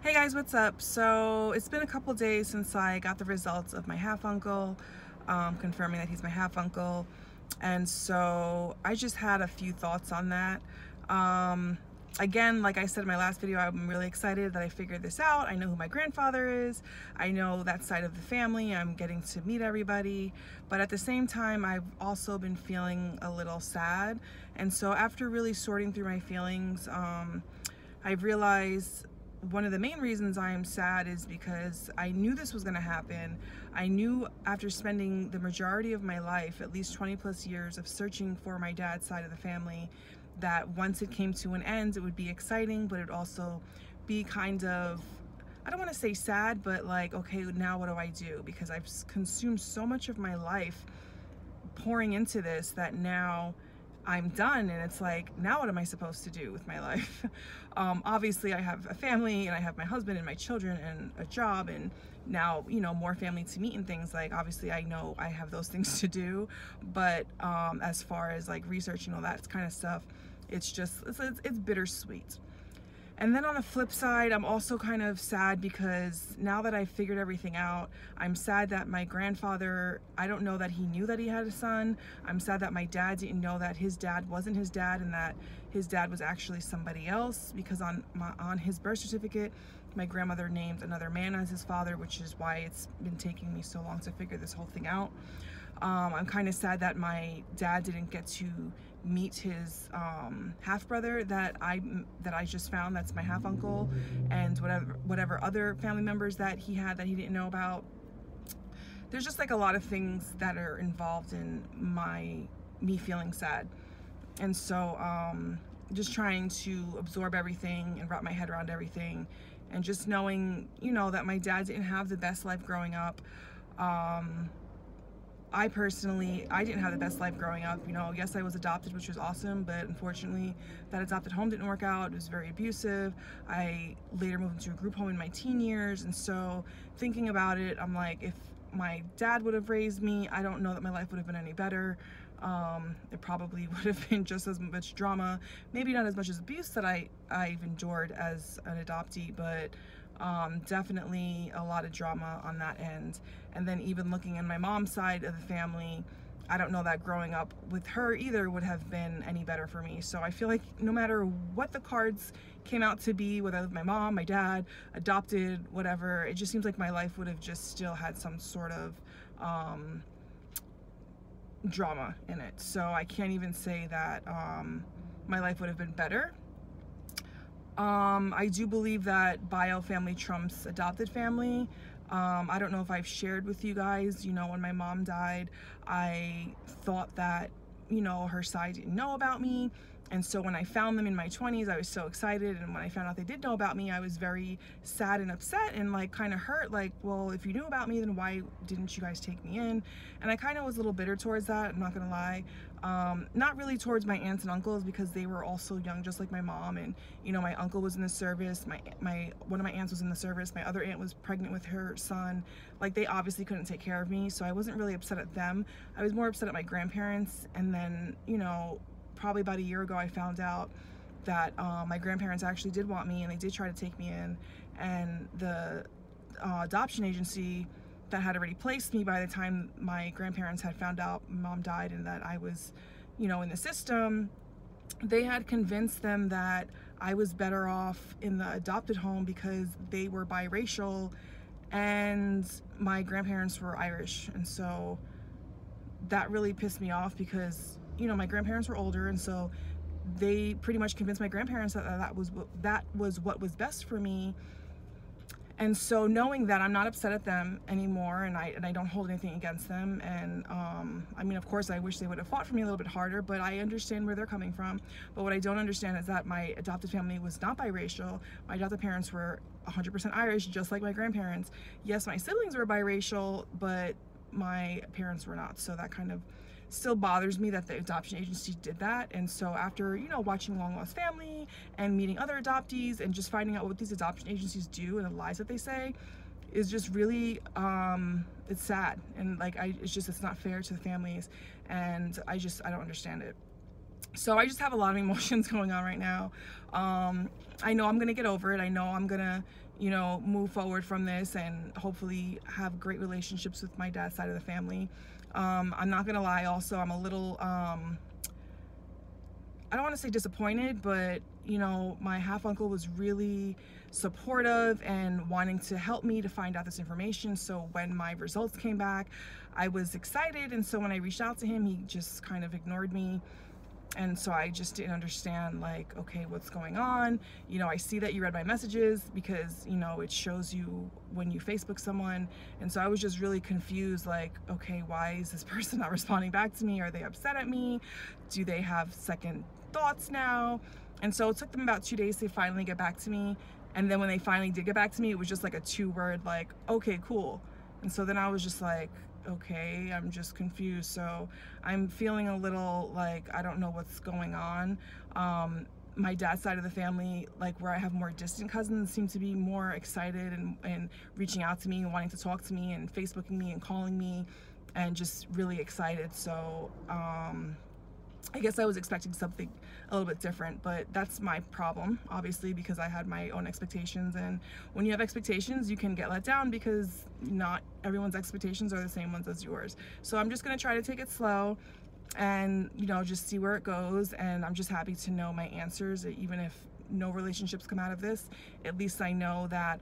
Hey guys, what's up? So it's been a couple days since I got the results of my half-uncle, confirming that he's my half-uncle. And so I just had a few thoughts on that. Again, like I said in my last video, I'm really excited that I figured this out. I know who my grandfather is. I know that side of the family. I'm getting to meet everybody. But at the same time, I've also been feeling a little sad. And so after really sorting through my feelings, I've realized one of the main reasons I am sad is because I knew this was going to happen. I knew after spending the majority of my life, at least 20 plus years of searching for my dad's side of the family, that once it came to an end, it would be exciting, but it would also be kind of, I don't want to say sad, but like, okay, now what do I do? Because I've consumed so much of my life pouring into this that now I'm done, and it's like, now what am I supposed to do with my life? Obviously I have a family and I have my husband and my children and a job, and now, you know, more family to meet and things. Like, obviously I know I have those things to do, but as far as like researching all that kind of stuff, it's just, it's bittersweet. And then on the flip side, I'm also kind of sad because now that I've figured everything out, I'm sad that my grandfather, I don't know that he knew that he had a son. I'm sad that my dad didn't know that his dad wasn't his dad and that his dad was actually somebody else, because on his birth certificate, my grandmother named another man as his father, which is why it's been taking me so long to figure this whole thing out. I'm kind of sad that my dad didn't get to meet his half-brother that I just found, that's my half-uncle, and whatever other family members that he had that he didn't know about. There's just like a lot of things that are involved in me feeling sad. And so just trying to absorb everything and wrap my head around everything, and just knowing, you know, that my dad didn't have the best life growing up. I didn't have the best life growing up. You know, yes, I was adopted, which was awesome, but unfortunately that adopted home didn't work out. It was very abusive. I later moved into a group home in my teen years, and so thinking about it, I'm like, if my dad would have raised me, I don't know that my life would have been any better. It probably would have been just as much drama, maybe not as much as abuse that I've endured as an adoptee, but definitely a lot of drama on that end. And then even looking in my mom's side of the family, I don't know that growing up with her either would have been any better for me. So I feel like no matter what the cards came out to be, whether with my mom, my dad, adopted, whatever, it just seems like my life would have just still had some sort of drama in it. So I can't even say that my life would have been better. I do believe that bio family trumps adopted family. I don't know if I've shared with you guys, you know, when my mom died, I thought that, you know, her side didn't know about me. And so when I found them in my 20s, I was so excited. And when I found out they did know about me, I was very sad and upset and like kind of hurt. Like, well, if you knew about me, then why didn't you guys take me in? And I kind of was a little bitter towards that, I'm not gonna lie. Not really towards my aunts and uncles, because they were also young, just like my mom. And, you know, my uncle was in the service, one of my aunts was in the service, my other aunt was pregnant with her son. Like, they obviously couldn't take care of me, so I wasn't really upset at them. I was more upset at my grandparents. And then, you know, probably about a year ago, I found out that my grandparents actually did want me, and they did try to take me in. And the adoption agency that had already placed me by the time my grandparents had found out mom died and that I was, you know, in the system, they had convinced them that I was better off in the adopted home because they were biracial and my grandparents were Irish. And so that really pissed me off because, you know, my grandparents were older, and so they pretty much convinced my grandparents that that was what was best for me. And so knowing that, I'm not upset at them anymore, and I don't hold anything against them. And I mean, of course I wish they would have fought for me a little bit harder, but I understand where they're coming from. But what I don't understand is that my adopted family was not biracial. My adopted parents were 100% Irish, just like my grandparents. Yes, my siblings were biracial, but my parents were not. So that kind of still bothers me that the adoption agency did that. And so after, you know, watching Long Lost Family and meeting other adoptees and just finding out what these adoption agencies do and the lies that they say, is just really it's sad. And like, it's not fair to the families, and I don't understand it. So I just have a lot of emotions going on right now. I know I'm gonna get over it. I know I'm gonna, you know, move forward from this and hopefully have great relationships with my dad's side of the family. I'm not gonna lie, also I'm a little I don't want to say disappointed, but you know, my half uncle was really supportive and wanting to help me to find out this information. So when my results came back, I was excited, and so when I reached out to him, he just kind of ignored me. And so I just didn't understand, like, okay, what's going on? You know, I see that you read my messages because, you know, it shows you when you Facebook someone. And so I was just really confused, like, okay, why is this person not responding back to me? Are they upset at me? Do they have second thoughts now? And so it took them about 2 days to finally get back to me. And then when they finally did get back to me, it was just like a 2-word, like, okay, cool. And so then I was just like, okay, I'm just confused. So I'm feeling a little like I don't know what's going on. My dad's side of the family, like where I have more distant cousins, seem to be more excited and reaching out to me and wanting to talk to me and Facebooking me and calling me and just really excited. So I guess I was expecting something a little bit different, but that's my problem, obviously, because I had my own expectations. And when you have expectations, you can get let down because not everyone's expectations are the same ones as yours. So I'm just going to try to take it slow and, you know, just see where it goes. And I'm just happy to know my answers, even if no relationships come out of this. At least I know that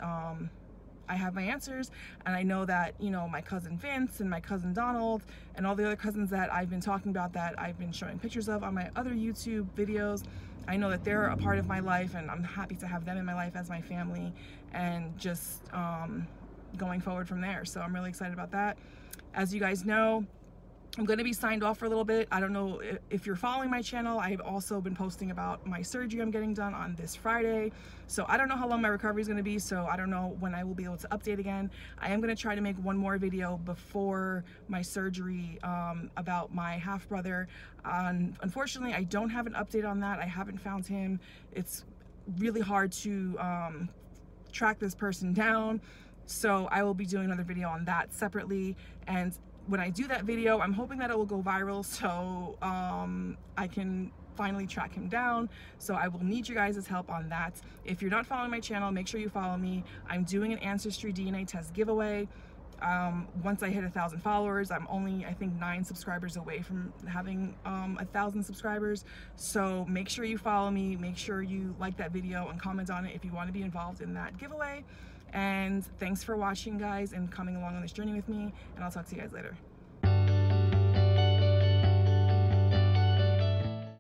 I have my answers, and I know that, you know, my cousin Vince and my cousin Donald and all the other cousins that I've been talking about, that I've been showing pictures of on my other YouTube videos, I know that they're a part of my life, and I'm happy to have them in my life as my family, and just going forward from there. So I'm really excited about that. As you guys know, I'm going to be signed off for a little bit. I don't know if you're following my channel. I've also been posting about my surgery I'm getting done on this Friday. So I don't know how long my recovery is going to be. So I don't know when I will be able to update again. I am going to try to make one more video before my surgery about my half brother. Unfortunately, I don't have an update on that. I haven't found him. It's really hard to track this person down. So I will be doing another video on that separately. And when I do that video, I'm hoping that it will go viral, so I can finally track him down. So I will need you guys' help on that. If you're not following my channel, make sure you follow me. I'm doing an Ancestry DNA test giveaway. Once I hit 1,000 followers, I'm only, I think, 9 subscribers away from having 1,000 subscribers. So make sure you follow me, make sure you like that video and comment on it if you want to be involved in that giveaway. And thanks for watching, guys, and coming along on this journey with me, and I'll talk to you guys later.